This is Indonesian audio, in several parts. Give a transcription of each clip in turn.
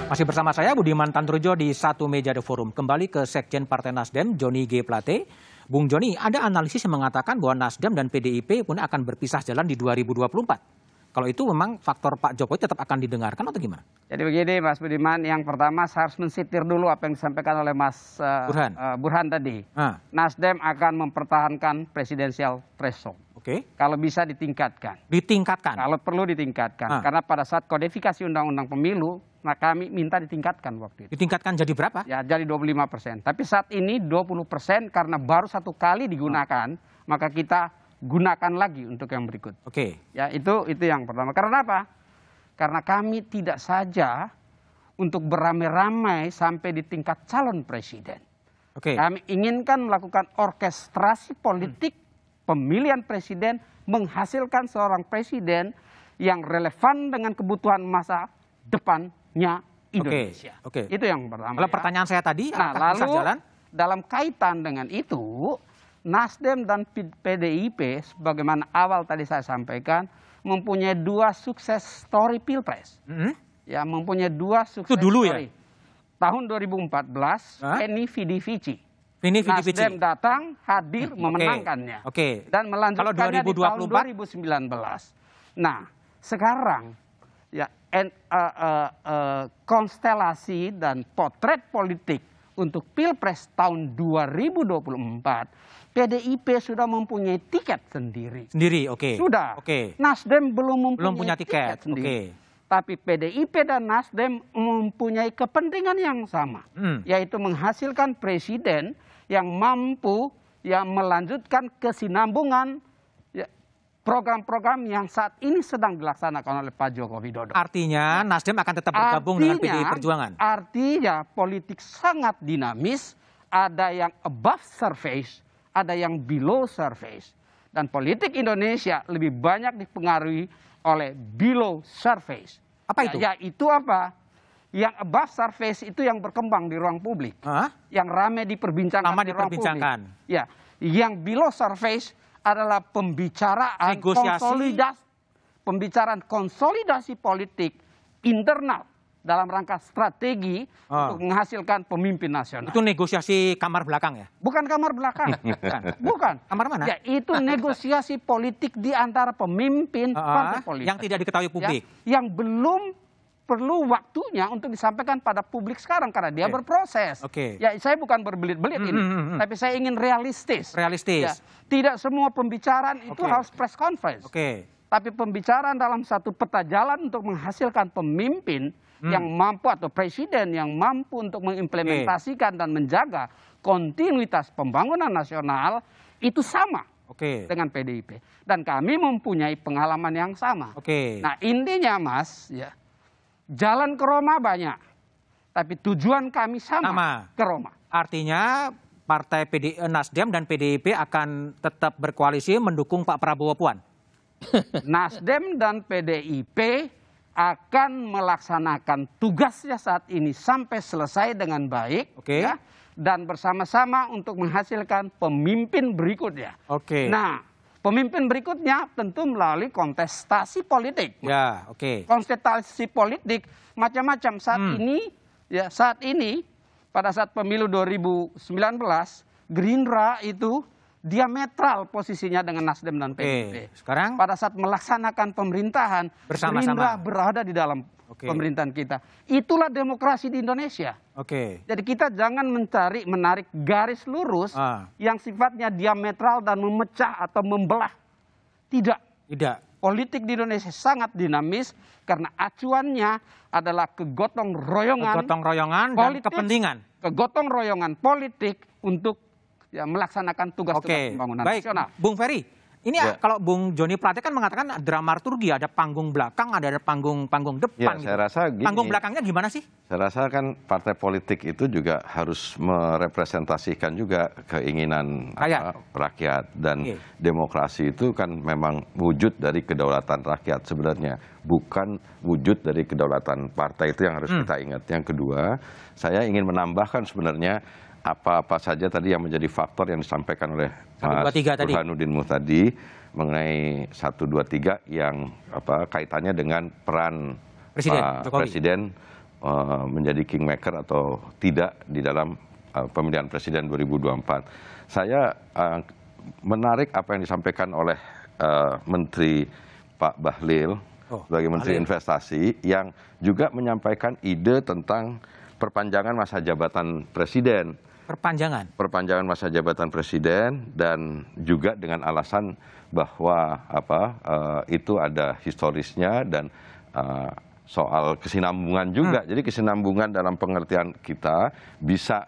Masih bersama saya Budiman Tandrojo di Satu Meja The Forum. Kembali ke Sekjen Partai Nasdem, Joni G. Plate. Bung Joni, ada analisis yang mengatakan bahwa Nasdem dan PDIP pun akan berpisah jalan di 2024. Kalau itu memang faktor Pak Jokowi tetap akan didengarkan atau gimana? Jadi begini Mas Budiman, yang pertama saya harus mensitir dulu apa yang disampaikan oleh Mas Burhan tadi. Nasdem akan mempertahankan presidensial threshold. Oke. Kalau bisa ditingkatkan. Ditingkatkan? Kalau perlu ditingkatkan. Karena pada saat kodifikasi undang-undang pemilu, nah kami minta ditingkatkan waktu itu. Ditingkatkan jadi berapa? Ya jadi 25%. Tapi saat ini 20% karena baru satu kali digunakan, maka kita gunakan lagi untuk yang berikut. Oke. Ya itu yang pertama. Karena apa? Karena kami tidak saja untuk beramai-ramai sampai di tingkat calon presiden. Oke. Kami inginkan melakukan orkestrasi politik pemilihan presiden, menghasilkan seorang presiden yang relevan dengan kebutuhan masa depannya Indonesia. Oke. Itu yang pertama. Kalau pertanyaan saya tadi, nah, lalu jalan? Dalam kaitan dengan itu, Nasdem dan PDIP, sebagaimana awal tadi saya sampaikan, mempunyai dua sukses story Pilpres. Ya, mempunyai dua sukses itu dulu story. Ya? Tahun 2014, Eni Vidi Vici. Nasdem datang, hadir, memenangkannya. Dan melanjutkannya di tahun 2019. Nah, sekarang ya konstelasi dan potret politik untuk Pilpres tahun 2024, PDIP sudah mempunyai tiket sendiri. Sudah. Nasdem belum mempunyai tiket sendiri. Tapi PDIP dan Nasdem mempunyai kepentingan yang sama, yaitu menghasilkan presiden yang mampu melanjutkan kesinambungan program-program yang saat ini sedang dilaksanakan oleh Pak Joko Widodo. Artinya Nasdem akan tetap bergabung dengan PDI Perjuangan. Artinya politik sangat dinamis, ada yang above surface, ada yang below surface. Dan politik Indonesia lebih banyak dipengaruhi oleh below surface. Apa itu? Yaitu apa? Yang above surface itu yang berkembang di ruang publik, yang ramai diperbincangkan di ruang publik. Ya, yang below surface adalah pembicaraan konsolidasi politik internal dalam rangka strategi untuk menghasilkan pemimpin nasional. Itu negosiasi kamar belakang ya? Bukan kamar belakang, bukan. Kamar mana? Ya, itu negosiasi politik di antara pemimpin partai politik. Yang tidak diketahui publik. Ya, yang belum perlu waktunya untuk disampaikan pada publik sekarang karena dia berproses. Ya, saya bukan berbelit-belit ini, tapi saya ingin realistis. Ya, tidak semua pembicaraan itu harus press conference. Tapi pembicaraan dalam satu peta jalan untuk menghasilkan pemimpin yang mampu atau presiden yang mampu untuk mengimplementasikan dan menjaga kontinuitas pembangunan nasional itu sama dengan PDIP. Dan kami mempunyai pengalaman yang sama. Nah, intinya Mas, ya, jalan ke Roma banyak, tapi tujuan kami sama. Ke Roma. Artinya partai Nasdem dan PDIP akan tetap berkoalisi mendukung Pak Prabowo Puan. Nasdem dan PDIP akan melaksanakan tugasnya saat ini sampai selesai dengan baik, ya, dan bersama-sama untuk menghasilkan pemimpin berikutnya. Nah, pemimpin berikutnya tentu melalui kontestasi politik. Kontestasi politik macam-macam saat ini pada saat pemilu 2019 Gerindra itu diametral posisinya dengan Nasdem dan PDIP. Sekarang pada saat melaksanakan pemerintahan Gerindra berada di dalam pemerintahan kita. Itulah demokrasi di Indonesia. Jadi kita jangan menarik garis lurus yang sifatnya diametral dan memecah atau membelah. Tidak. Politik di Indonesia sangat dinamis karena acuannya adalah kegotong royongan dan kepentingan. Kegotong royongan politik untuk melaksanakan tugas-tugas pembangunan nasional. Bung Ferry, ini kalau Bung Joni Plate kan mengatakan dramaturgi, ada panggung belakang, ada panggung depan. Saya rasa gini, panggung belakangnya gimana sih? Saya rasa kan partai politik itu juga harus merepresentasikan juga keinginan rakyat. Dan demokrasi itu kan memang wujud dari kedaulatan rakyat sebenarnya. Bukan wujud dari kedaulatan partai, itu yang harus kita ingat. Yang kedua, saya ingin menambahkan sebenarnya apa-apa saja tadi yang menjadi faktor yang disampaikan oleh Mas Burhanuddin Muhtadi mengenai 1, 2, 3 yang kaitannya dengan peran Presiden menjadi kingmaker atau tidak di dalam pemilihan presiden 2024. Saya menarik apa yang disampaikan oleh Menteri Pak Bahlil sebagai Menteri Investasi yang juga menyampaikan ide tentang perpanjangan masa jabatan presiden. Perpanjangan masa jabatan presiden dan juga dengan alasan bahwa itu ada historisnya dan soal kesinambungan juga. Jadi kesinambungan dalam pengertian kita bisa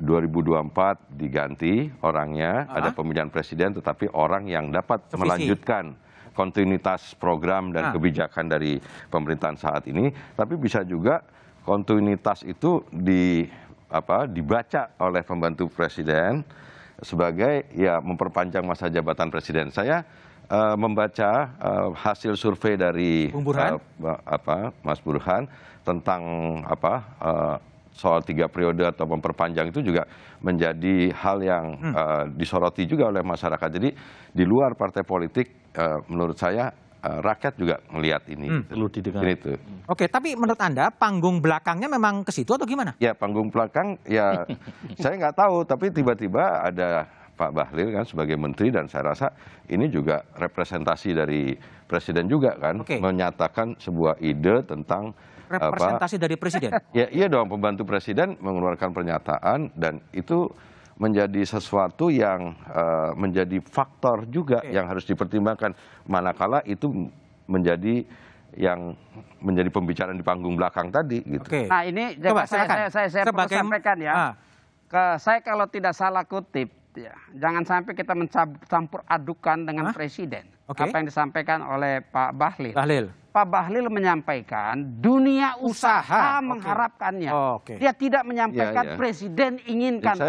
2024 diganti orangnya, ada pemilihan presiden tetapi orang yang dapat melanjutkan kontinuitas program dan kebijakan dari pemerintahan saat ini, tapi bisa juga kontinuitas itu dibaca oleh pembantu presiden sebagai memperpanjang masa jabatan presiden. Saya membaca hasil survei dari Mas Burhan tentang soal 3 periode atau memperpanjang itu juga menjadi hal yang disoroti juga oleh masyarakat. Jadi di luar partai politik menurut saya rakyat juga melihat ini. Perlu didengar. Itu. Oke, tapi menurut Anda panggung belakangnya memang ke situ atau gimana? Ya panggung belakang ya saya nggak tahu, tapi tiba-tiba ada Pak Bahlil kan sebagai menteri dan saya rasa ini juga representasi dari presiden juga kan, menyatakan sebuah ide tentang representasi dari presiden. Ya iya dong, pembantu presiden mengeluarkan pernyataan dan itu menjadi sesuatu yang menjadi faktor juga yang harus dipertimbangkan manakala itu menjadi pembicaraan di panggung belakang tadi gitu. Nah ini saya perlu sampaikan ya. Saya kalau tidak salah kutip ya, jangan sampai kita mencampur adukan dengan presiden. Apa yang disampaikan oleh Pak Bahlil. Pak Bahlil menyampaikan dunia usaha mengharapkannya. Dia tidak menyampaikan presiden inginkan.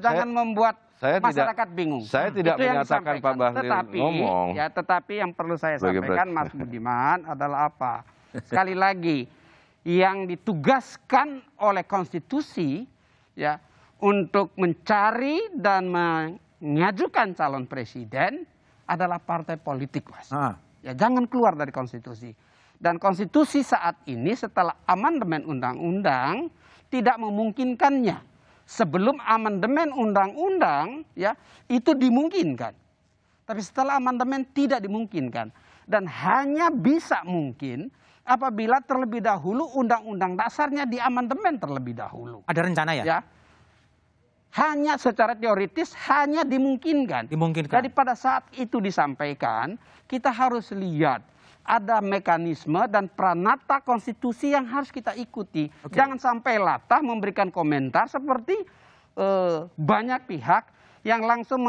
Jangan membuat masyarakat bingung. Saya tidak menyatakan Pak Bahlil ngomong. Tetapi yang perlu saya sampaikan Mas Budiman adalah apa? Sekali lagi, yang ditugaskan oleh konstitusi ya untuk mencari dan mengajukan calon presiden adalah partai politik, Mas. Ya, jangan keluar dari konstitusi. Dan konstitusi saat ini setelah amandemen undang-undang tidak memungkinkannya. Sebelum amandemen undang-undang ya itu dimungkinkan. Tapi setelah amandemen tidak dimungkinkan. Dan hanya bisa mungkin apabila terlebih dahulu undang-undang dasarnya diamandemen terlebih dahulu. Ada rencana ya? Hanya secara teoritis hanya dimungkinkan. Jadi pada saat itu disampaikan, kita harus lihat ada mekanisme dan pranata konstitusi yang harus kita ikuti. Jangan sampai latah memberikan komentar seperti banyak pihak yang langsung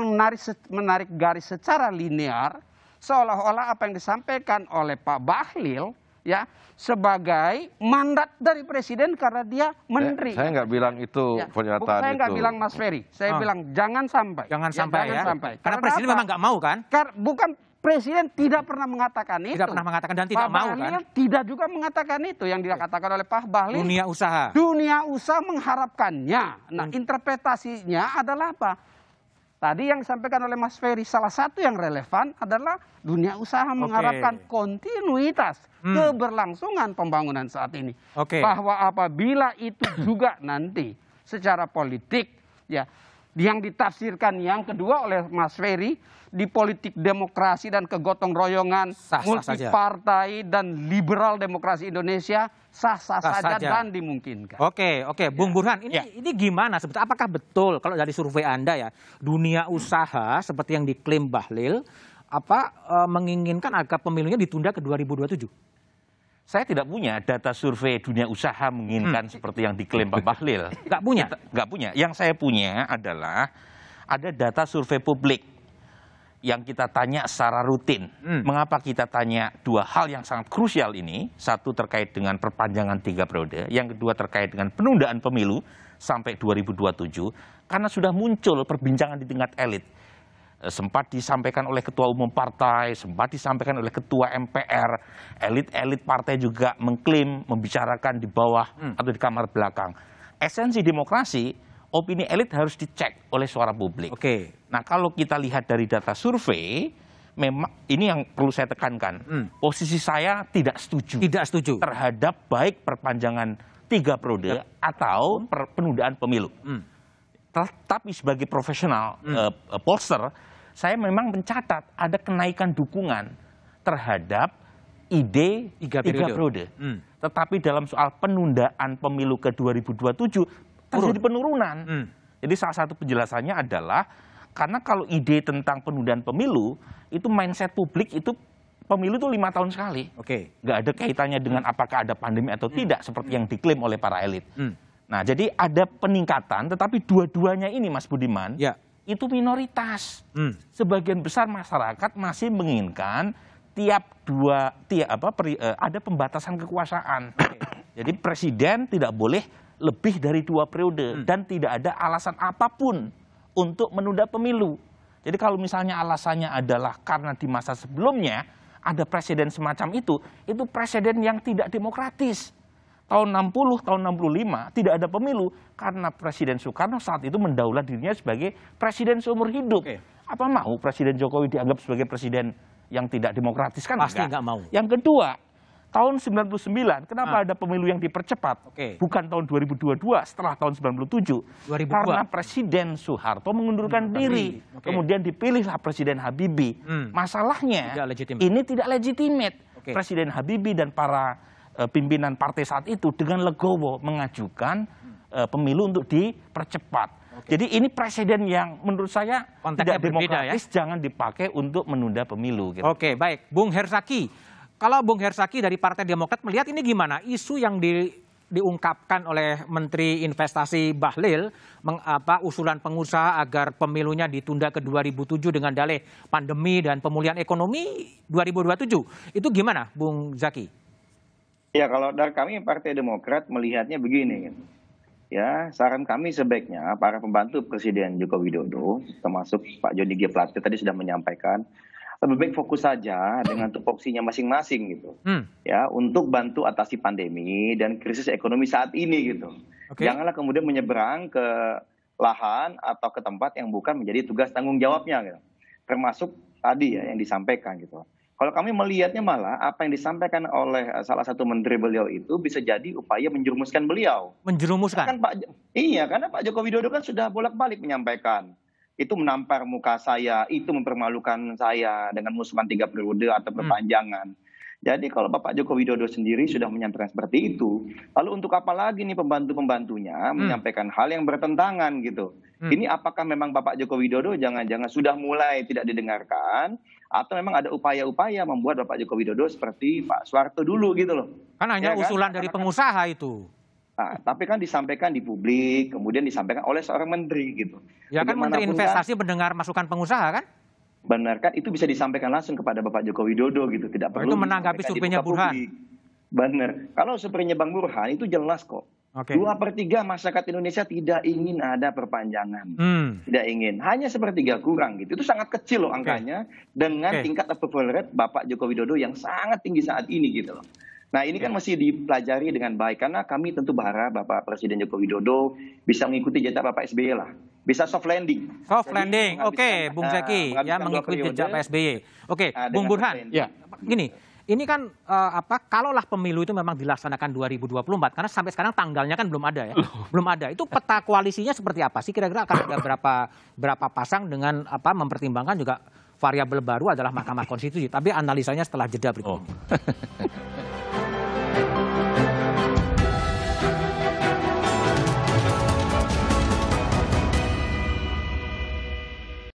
menarik garis secara linear, seolah-olah apa yang disampaikan oleh Pak Bahlil ya sebagai mandat dari presiden karena dia menteri. Saya nggak bilang itu pernyataan saya nggak bilang Mas Ferry, saya bilang jangan sampai. Jangan sampai. Karena presiden memang nggak mau kan? Bukan presiden tidak pernah mengatakan itu. Tidak pernah mengatakan dan tidak mau kan? Tidak juga mengatakan itu yang dikatakan oleh Pak Bahlil. Dunia usaha. Dunia usaha mengharapkannya. Nah interpretasinya adalah apa? Tadi yang disampaikan oleh Mas Ferry, salah satu yang relevan adalah dunia usaha mengharapkan kontinuitas keberlangsungan pembangunan saat ini. Bahwa apabila itu juga nanti secara politik ya yang ditafsirkan yang kedua oleh Mas Ferry di politik demokrasi dan kegotong royongan multipartai dan liberal demokrasi Indonesia sah-sah saja dan dimungkinkan. Oke, Bung Burhan, ini gimana sebetulnya? Apakah betul kalau dari survei Anda ya dunia usaha seperti yang diklaim Bahlil menginginkan agar pemilunya ditunda ke 2027? Saya tidak punya data survei dunia usaha menginginkan seperti yang diklaim Pak Bahlil. Nggak punya? Nggak punya. Yang saya punya adalah ada data survei publik yang kita tanya secara rutin. Mengapa kita tanya dua hal yang sangat krusial ini? Satu terkait dengan perpanjangan 3 periode. Yang kedua terkait dengan penundaan pemilu sampai 2027. Karena sudah muncul perbincangan di tingkat elit. Sempat disampaikan oleh ketua umum partai, sempat disampaikan oleh ketua MPR. Elit-elit partai juga mengklaim, membicarakan di bawah atau di kamar belakang. Esensi demokrasi, opini elit harus dicek oleh suara publik. Nah kalau kita lihat dari data survei, memang ini yang perlu saya tekankan. Posisi saya tidak setuju. Tidak setuju terhadap baik perpanjangan 3 periode atau penundaan pemilu. Tapi sebagai profesional pollster, saya memang mencatat ada kenaikan dukungan terhadap ide 3 periode. Tetapi dalam soal penundaan pemilu ke 2027 terjadi penurunan. Jadi salah satu penjelasannya adalah karena kalau ide tentang penundaan pemilu itu mindset publik itu pemilu itu 5 tahun sekali. Nggak ada kaitannya dengan apakah ada pandemi atau tidak seperti yang diklaim oleh para elit. Nah, jadi ada peningkatan, tetapi dua-duanya ini, Mas Budiman, itu minoritas. Sebagian besar masyarakat masih menginginkan ada pembatasan kekuasaan. Jadi presiden tidak boleh lebih dari 2 periode dan tidak ada alasan apapun untuk menunda pemilu. Jadi kalau misalnya alasannya adalah karena di masa sebelumnya ada presiden semacam itu presiden yang tidak demokratis. Tahun 60, tahun 65 tidak ada pemilu karena Presiden Soekarno saat itu mendaulat dirinya sebagai presiden seumur hidup. Apa mau Presiden Jokowi dianggap sebagai presiden yang tidak demokratis? Kan pasti nggak mau. Yang kedua, tahun 99 kenapa ada pemilu yang dipercepat? Bukan tahun 2022 setelah tahun 97. Karena Presiden Soeharto mengundurkan diri. Kemudian dipilihlah Presiden Habibie. Masalahnya ini tidak legitimate. Presiden Habibie dan para pimpinan partai saat itu dengan legowo mengajukan pemilu untuk dipercepat. Jadi ini presiden yang menurut saya tidak demokratis, jangan dipakai untuk menunda pemilu. Oke, baik. Bung Herzaki, kalau Bung Herzaki dari Partai Demokrat melihat ini gimana? Isu yang diungkapkan oleh Menteri Investasi Bahlil, usulan pengusaha agar pemilunya ditunda ke 2007 dengan dalih pandemi dan pemulihan ekonomi 2027. Itu gimana, Bung Zaki? Ya, kalau dari kami Partai Demokrat melihatnya begini, ya saran kami sebaiknya para pembantu Presiden Joko Widodo, termasuk Pak Johnny G. Plate tadi sudah menyampaikan, lebih baik fokus saja dengan tupoksinya masing-masing gitu, ya untuk bantu atasi pandemi dan krisis ekonomi saat ini gitu. Janganlah kemudian menyeberang ke lahan atau ke tempat yang bukan menjadi tugas tanggung jawabnya, gitu. Termasuk tadi ya yang disampaikan gitu. Kalau kami melihatnya malah apa yang disampaikan oleh salah satu menteri beliau itu bisa jadi upaya menjerumuskan beliau. Menjerumuskan? Iya, karena Pak Joko Widodo kan sudah bolak-balik menyampaikan. Itu menampar muka saya, itu mempermalukan saya dengan usulan 3 periode atau perpanjangan. Jadi kalau Bapak Joko Widodo sendiri sudah menyampaikan seperti itu, lalu untuk apa lagi nih pembantu-pembantunya menyampaikan hal yang bertentangan gitu. Ini apakah memang Bapak Joko Widodo jangan-jangan sudah mulai tidak didengarkan, atau memang ada upaya-upaya membuat Bapak Joko Widodo seperti Pak Soeharto dulu gitu loh. Kan hanya usulan dari pengusaha itu. Nah, tapi kan disampaikan di publik, kemudian disampaikan oleh seorang menteri gitu. Ya kan Menteri Investasi mendengar masukan pengusaha kan? Benar kan, itu bisa disampaikan langsung kepada Bapak Joko Widodo gitu, tidak perlu. Itu menanggapi surveinya Burhan. Benar. Kalau surveinya Bang Burhan itu jelas kok. 2/3 masyarakat Indonesia tidak ingin ada perpanjangan, tidak ingin. Hanya 1/3 kurang gitu. Itu sangat kecil loh angkanya dengan tingkat approval rate Bapak Joko Widodo yang sangat tinggi saat ini gitu loh. Nah ini kan mesti dipelajari dengan baik karena kami tentu berharap Bapak Presiden Joko Widodo bisa mengikuti jejak Bapak SBY lah. Bisa soft landing. Soft landing, oke, Bung Zaki, ya mengikuti jejak Pak SBY. Oke, Bung Burhan, ya, gini, ini kan kalaulah pemilu itu memang dilaksanakan 2024, karena sampai sekarang tanggalnya kan belum ada ya, belum ada. Itu peta koalisinya seperti apa sih? Kira-kira akan ada berapa pasang dengan mempertimbangkan juga variabel baru adalah Mahkamah Konstitusi. Tapi analisanya setelah jeda berikut ini.